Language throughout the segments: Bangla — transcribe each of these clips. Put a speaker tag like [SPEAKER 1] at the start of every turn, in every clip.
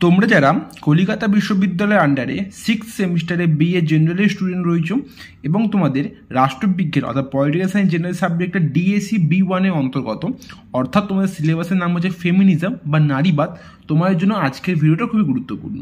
[SPEAKER 1] তোমরা যারা কলিকাতা বিশ্ববিদ্যালয়ের আন্ডারে 6th সেমিস্টারে বিএ জেনারেল স্টুডেন্ট রয়েছো এবং তোমাদের রাষ্ট্রবিজ্ঞান অর্থাৎ পলিটিক্যাল সায়েন্স জেনারেল সাবজেক্টটা ডিএসসি B1 অন্তর্গত, অর্থাৎ তোমাদের সিলেবাসের নাম হচ্ছে ফেমিনিজম বা নারীবাদ, তোমাদের জন্য আজকের ভিডিওটা খুবই গুরুত্বপূর্ণ।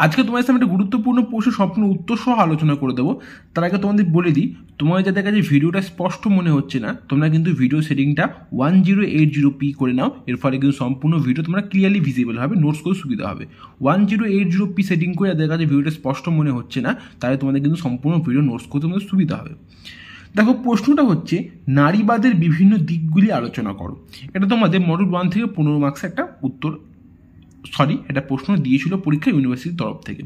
[SPEAKER 1] আজকে তোমাদের সামনে একটা গুরুত্বপূর্ণ প্রশ্ন সম্পূর্ণ উত্তর সহ আলোচনা করে দেবো। তার আগে তোমাদের বলে দিই, তোমাদের যাদের কাছে ভিডিওটা স্পষ্ট মনে হচ্ছে না, তোমরা কিন্তু ভিডিও সেটিংটা 1080p করে নাও। এর ফলে কিন্তু সম্পূর্ণ ভিডিও তোমরা ক্লিয়ারলি ভিজিবল হবে, নোটস করে সুবিধা হবে। 1080p সেটিং করে যাদের কাছে ভিডিওটা স্পষ্ট মনে হচ্ছে না, তাহলে তোমাদের কিন্তু সম্পূর্ণ ভিডিও নোটস করতে তোমাদের সুবিধা হবে। দেখো, প্রশ্নটা হচ্ছে নারীবাদের বিভিন্ন দিকগুলি আলোচনা করো। এটা তোমাদের মডেল 1 থেকে 15 মার্কস একটা উত্তর, এটা প্রশ্ন দিয়েছিল পরীক্ষা ইউনিভার্সিটির তরফ থেকে।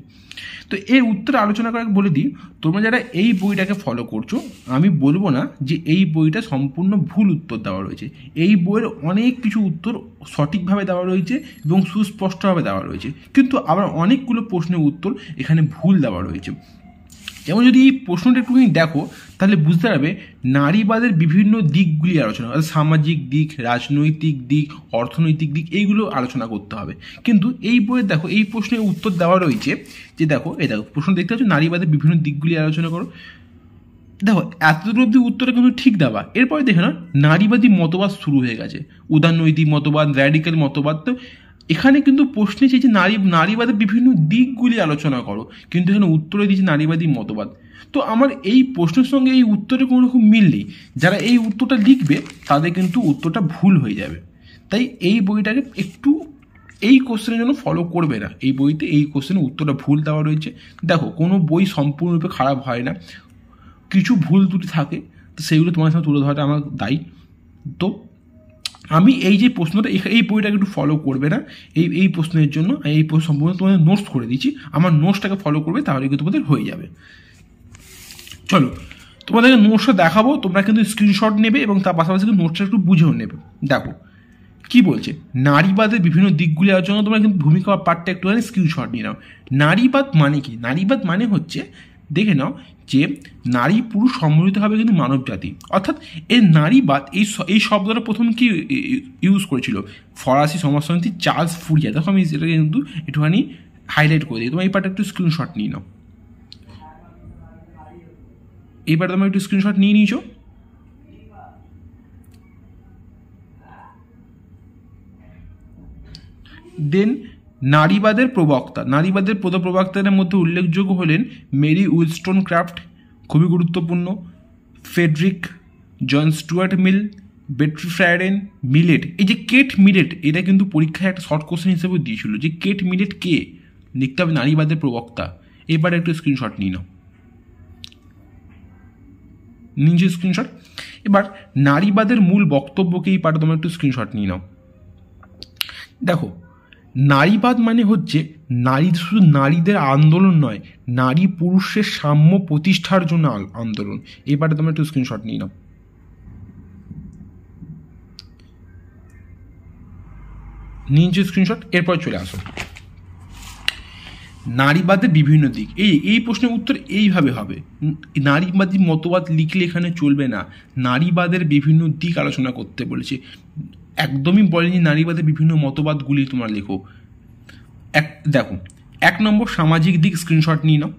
[SPEAKER 1] তো এর উত্তরে আলোচনা করে বলে দিই, তোমরা যারা এই বইটাকে ফলো করছো, আমি বলবো না যে এই বইটা সম্পূর্ণ ভুল উত্তর দেওয়া রয়েছে। এই বইয়ের অনেক কিছু উত্তর সঠিকভাবে দেওয়া রয়েছে এবং সুস্পষ্টভাবে দেওয়া রয়েছে, কিন্তু আবার অনেকগুলো প্রশ্নের উত্তর এখানে ভুল দেওয়া রয়েছে। যেমন যদি এই প্রশ্নটা একটুখানি দেখো, তাহলে বুঝতে পারবে নারীবাদের বিভিন্ন দিকগুলি আলোচনা, সামাজিক দিক, রাজনৈতিক দিক, অর্থনৈতিক দিক, এইগুলো আলোচনা করতে হবে। কিন্তু এই বইয়ে দেখো, এই প্রশ্নের উত্তর দেওয়া রয়েছে যে দেখো প্রশ্ন দেখতে পাচ্ছ নারীবাদের বিভিন্ন দিকগুলি আলোচনা করো। দেখো, এতদূর অব্দি উত্তরটা কিন্তু ঠিক দেওয়া, এরপরে দেখে না নারীবাদী মতবাদ শুরু হয়ে গেছে, উদারনৈতিক মতবাদ, র্যাডিক্যাল মতবাদ। তো এখানে কিন্তু প্রশ্নে চেয়েছে নারীবাদের বিভিন্ন দিকগুলি আলোচনা করো, কিন্তু এখানে উত্তরে দিয়েছে নারীবাদী মতবাদ। তো আমার এই প্রশ্নের সঙ্গে এই উত্তরে কোনো রকম মিল নেই। যারা এই উত্তরটা লিখবে তাদের কিন্তু উত্তরটা ভুল হয়ে যাবে। তাই এই বইটাকে একটু এই কোশ্চেনের জন্য ফলো করবে না। এই বইতে এই কোশ্চেনের উত্তরটা ভুল দেওয়া রয়েছে। দেখো, কোনো বই সম্পূর্ণরূপে খারাপ হয় না, কিছু ভুল ত্রুটি থাকে, তো সেইগুলো তোমার সাথে তুলে ধরাটা আমার দায়ী। তো আমি এই যে প্রশ্নটা, এই বইটাকে একটু ফলো করবে না এই প্রশ্নের জন্য। এই প্রশ্ন সম্পূর্ণ তোমাদের নোটস করে দিচ্ছি, আমার নোটসটাকে ফলো করবে, তাহলে কিন্তু তোমাদের হয়ে যাবে। চলো, তোমাদেরকে নোটসটা দেখাবো, তোমরা কিন্তু স্ক্রিনশট নেবে এবং তার পাশাপাশি নোটসটা একটু বুঝেও নেবে। দেখো কি বলছে, নারীবাদের বিভিন্ন দিকগুলি আলোচনা, তোমরা কিন্তু ভূমিকা পার্টটা একটুখানি স্ক্রিনশট নিয়ে নাও। নারীবাদ মানে কি? নারীবাদ মানে হচ্ছে, দেখে নাও যে নারী পুরুষ সম্মিলিত হবে কিন্তু মানব জাতি, অর্থাৎ এই নারীবাদ এই শব্দটা প্রথম কি ইউজ করেছিল? ফরাসি সমাজতন্ত্রী চার্লস ফুরিয়ার। দেখো, আমি সেটাকে কিন্তু একটুখানি হাইলাইট করে দিই, তোমার এই পার্টটা একটু স্ক্রিনশট নিয়ে নাও। এইবার তোমরা একটু স্ক্রিনশট নিয়ে নিয়েছো। দেন নারীবাদের প্রবক্তাদের মধ্যে উল্লেখযোগ্য হলেন মেরি উইলস্টোনক্রাফট, খুবই গুরুত্বপূর্ণ, ফ্রেডরিক জন স্টুয়ার্ট মিল, বেট্রি ফ্রাইডেন, মিলেট। এই যে কেট মিলেট, এটা কিন্তু পরীক্ষায় একটা শর্ট কোশ্চেন হিসেবে দিয়েছিল যে কেট মিলেট কে, লিখতে হবে নারীবাদের প্রবক্তা। এবার একটু স্ক্রিনশট নিয়ে নাও, নিচে স্ক্রিনশট। এবার নারীবাদের মূল বক্তব্যকে এই পারে তোমরা একটু স্ক্রিনশট নিয়ে নাও। দেখো, নারীবাদ মানে হচ্ছে শুধু নারীদের আন্দোলন নয়, নারী পুরুষের সাম্য প্রতিষ্ঠার জন্য আন্দোলন। এবারে তোমরা একটু স্ক্রিনশট নিয়ে নাও, নিচে স্ক্রিনশট। এরপর চলে আসো নারীবাদের বিভিন্ন দিক। এই প্রশ্নের উত্তর এইভাবে হবে, নারীবাদী মতবাদ লিখলে এখানে চলবে না, নারীবাদের বিভিন্ন দিক আলোচনা করতে বলেছে। একদমই বলেনি নারীবাদের বিভিন্ন মতবাদগুলি তোমরা লেখো। দেখো, 1 নম্বর সামাজিক দিক, স্ক্রিনশট নিয়ে নাও,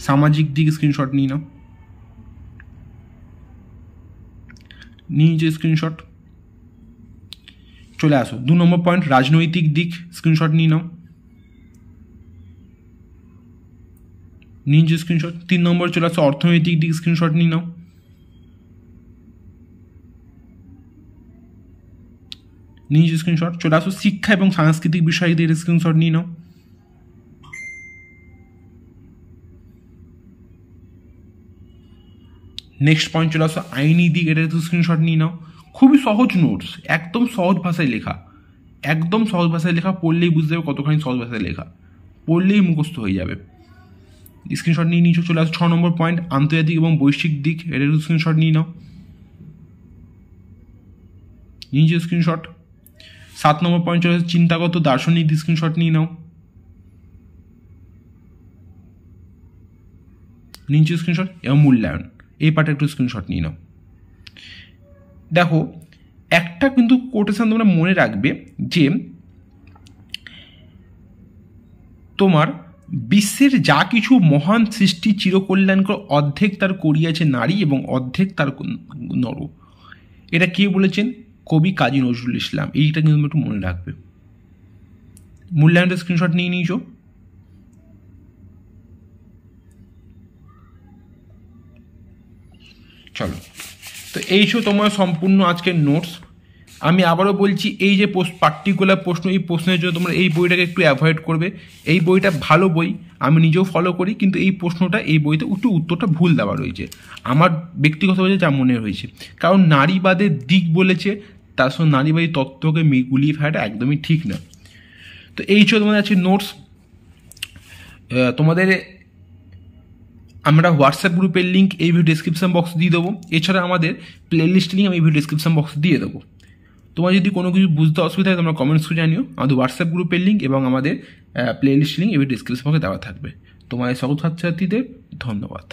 [SPEAKER 1] সামাজিক দিক স্ক্রিনশট নিয়ে নাও, নিচে স্ক্রিনশট। চলে আসো 2 নম্বর পয়েন্ট রাজনৈতিক দিক, স্ক্রিনশট নিয়ে নাও, নিচে স্ক্রিনশট। 3 নম্বর চলে আসো অর্থনৈতিক দিক, স্ক্রিনশট নিয়ে নাও, নিচে স্ক্রিনশট। চলে আসো শিক্ষা এবং সাংস্কৃতিক বিষয়দের স্ক্রিনশট নিয়ে নাও, নেক্সট পয়েন্ট চলে আসো আইনি দিক, এটা স্ক্রিনশট নিয়ে নাও। খুবই সহজ নোটস, একদম সহজ ভাষায় লেখা, একদম সহজ ভাষায় লেখা, পড়লেই বুঝতে হবে কতখানি সহজ ভাষায় লেখা, পড়লেই মুখস্থ হয়ে যাবে। স্ক্রিনশট নিয়ে নিচে চলে আসো 6 নম্বর পয়েন্ট আন্তর্জাতিক এবং বৈশ্বিক দিক, এটা স্ক্রিনশট নিয়ে নাও, নিচে স্ক্রিনশট। 7 নম্বর পয়েন্ট চলে আসো চিন্তাগত দার্শনিক দিক, স্ক্রিনশট নিয়ে নাও, নিচে স্ক্রিনশট। এবং মূল্যায়ন, এই পার্টে একটু স্ক্রিনশট নিয়ে নাও। দেখো, একটা কিন্তু কোটেশন তোমরা মনে রাখবে যে তোমার বিশ্বের যা কিছু মহান সৃষ্টি চিরকল্যাণকর অর্ধেক তার করিয়াছে নারী এবং অর্ধেক তার নর। এটা কে বলেছেন? কবি কাজী নজরুল ইসলাম। এইটা কিন্তু একটু মনে রাখবে। মূল্যায়নের স্ক্রিনশট নিয়ে নিয়েছো। চলো, তো এই ছিল তোমার সম্পূর্ণ আজকের নোটস। আমি আবারও বলছি, এই যে পার্টিকুলার প্রশ্ন, এই প্রশ্নের জন্য তোমরা এই বইটাকে একটু অ্যাভয়েড করবে। এই বইটা ভালো বই, আমি নিজেও ফলো করি, কিন্তু এই প্রশ্নটা এই বইতে একটু উত্তরটা ভুল দেওয়া রয়েছে আমার ব্যক্তিগতভাবে যা মনে হয়েছে। কারণ নারীবাদের দিক বলেছে, তার সঙ্গে নারীবাদী তত্ত্বকে গুলিয়ে ফেলাটা একদমই ঠিক না। তো এই ছিল তোমাদের আছে নোটস। তোমাদের আমরা হোয়াটসঅ্যাপ গ্রুপের লিঙ্ক এই ভিডিও ডিসক্রিপশন বক্সে দিয়ে দেবো। এছাড়া আমাদের প্লেলিস্ট লিঙ্ক আমি এই ভিডিও ডিসক্রিপশন বক্সে দিয়ে দেবো। তোমার যদি কোনো কিছু বুঝতে অসুবিধা হয় তোমরা কমেন্টস করে জানিও। আমাদের হোয়াটসঅ্যাপ গ্রুপের লিঙ্ক এবং আমাদের প্লেলিস্ট লিঙ্ক এই ভিডিও ডিসক্রিপশন বক্সে দেওয়া থাকবে। তোমার এই সকল ছাত্রছাত্রীদের ধন্যবাদ।